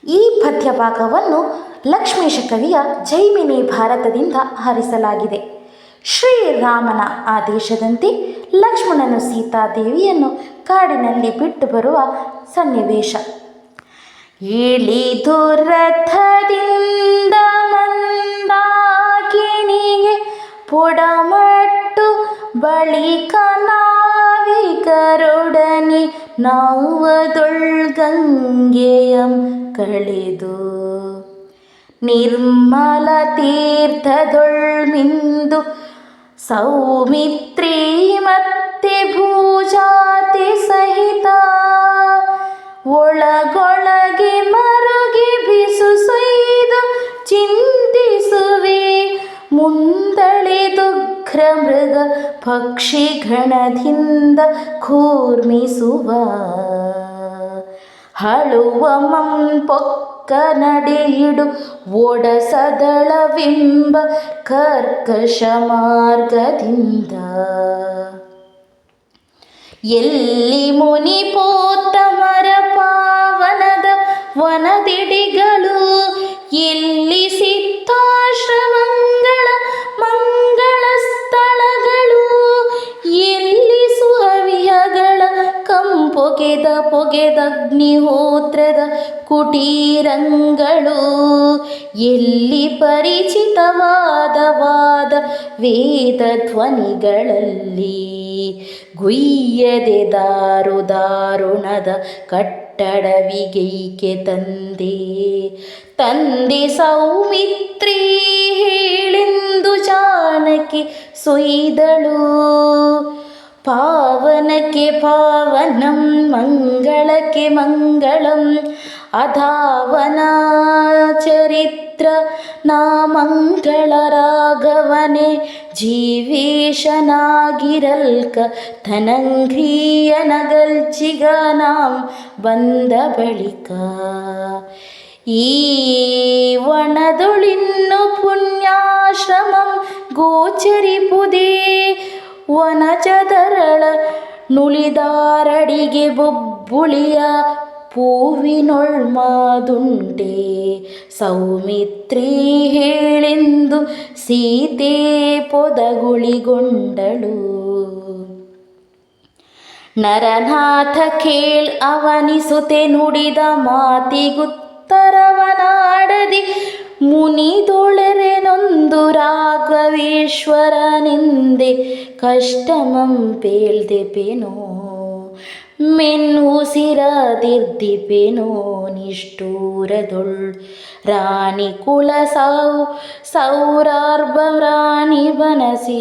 ಈ ಪದ್ಯಭಾಗವನ್ನು ಲಕ್ಷ್ಮೀಶ ಕವಿಯ ಜೈಮಿನಿ ಭಾರತದಿಂದ ಆರಿಸಲಾಗಿದೆ. ಶ್ರೀರಾಮನ ಆದೇಶದಂತೆ ಲಕ್ಷ್ಮಣನು ಸೀತಾದೇವಿಯನ್ನು ಕಾಡಿನಲ್ಲಿ ಬಿಟ್ಟು ಬರುವ ಸನ್ನಿವೇಶ. ಇಳಿದು ರಥದಿಂದ ಮಂದಾಕಿಣಿಗೆ ಪೊಡಮಟ್ಟು ಬಳಿಕ ನಾವಿಕರೊಡನೆ ನಾವದೊಳ್ಗಂಗೆಯಂ ಕಳೆದು ನಿರ್ಮಲ ತೀರ್ಥದೊಳ್ಮಿಂದು ಸೌಮಿತ್ರಿ ಮತ್ತೆ ಭೂಜಾತಿ ಸಹಿತ ಒಳಗೊಳಗೆ ಮರುಗಿ ಬಿಸು ಸೊಯ್ದು ಚಿಂತಿಸುವೆ ಮುಂದಳೆದುಗ್ರ ಮೃಗ ಪಕ್ಷಿಗಣದಿಂದ ಕೂರ್ಮಿಸುವ ಹಳುವ ಮಂಪೊಕ್ಕ ನಡೆಯಿಡು ಒಡಸದಳವೆಂಬ ಕರ್ಕಶ ಮಾರ್ಗದಿಂದ ಎಲ್ಲಿ ಮುನಿಪೋತ್ತಮರ ಪಾವನದ ವನದಿಡಿಗಳು ಎಲ್ಲಿ ಸಿದ್ಧಾಶ್ರಮಗಳ ಮಂಗಳ ಸ್ಥಳಗಳು ಎಲ್ಲಿ ಸುಹವಿಯಗಳ ಪೊಗೆದಗ್ನಿಹೋತ್ರದ ಕುಟೀರಂಗಳು ಎಲ್ಲಿ ಪರಿಚಿತವಾದ ವೇದ ಧ್ವನಿಗಳಲ್ಲಿ ಗುಯ್ಯದೆ ದಾರುಣದ ಕಟ್ಟಡವಿಗೈಕೆ ತಂದೆ ಸೌಮಿತ್ರಿ ಹೇಳೆಂದು ಜಾನಕಿ ಸೊಯ್ದಳು. ಪಾವನಕ್ಕೆ ಪಾವನಂ ಮಂಗಳಕ್ಕೆ ಮಂಗಳಂ ಅಧಾವನ ಚರಿತ್ರ ನಾ ಮಂಗಳ ರಾಘವನೆ ಜೀವೇಶನಾಗಿರಲ್ಕ ಧನಂಘ್ರಿಯನಗಲ್ಚಿಗ ನಾಂ ಬಂದ ಬಳಿಕ ಈ ವನದೊಳಿನ್ನು ಪುಣ್ಯಾಶ್ರಮಂ ಗೋಚರಿಪುದೇ ವನಚದರಳ ನುಳಿದಾರಡಿಗೆ ಬೊಬ್ಬುಳಿಯ ಪೂವಿನೊಳ್ಮಾದುಂಟೆ ಸೌಮಿತ್ರಿ ಹೇಳೆಂದು ಸೀತೆ ಪೊದಗುಳಿಗೊಂಡಳು. ನರನಾಥ ಕೇಳ್ ಅವನಿಸುತೆ ನುಡಿದ ಮಾತಿಗುತ್ತರವನಾಡದಿ ಮುನಿದೊಳೆರೆನೊಂದು ರಾಘವೇಶ್ವರನೆಂದೆ ಕಷ್ಟಮಂ ಪೇಳ್ದೆಪೆನೋ ಮೆನ್ನುಸಿರದಿರ್ದಿಪೆನೋ ನಿಷ್ಠೂರದೊಳ್ ರಾಣಿ ಕುಲ ಸೌರಾರ್ಭ ರಾಣಿ ಬನಸಿ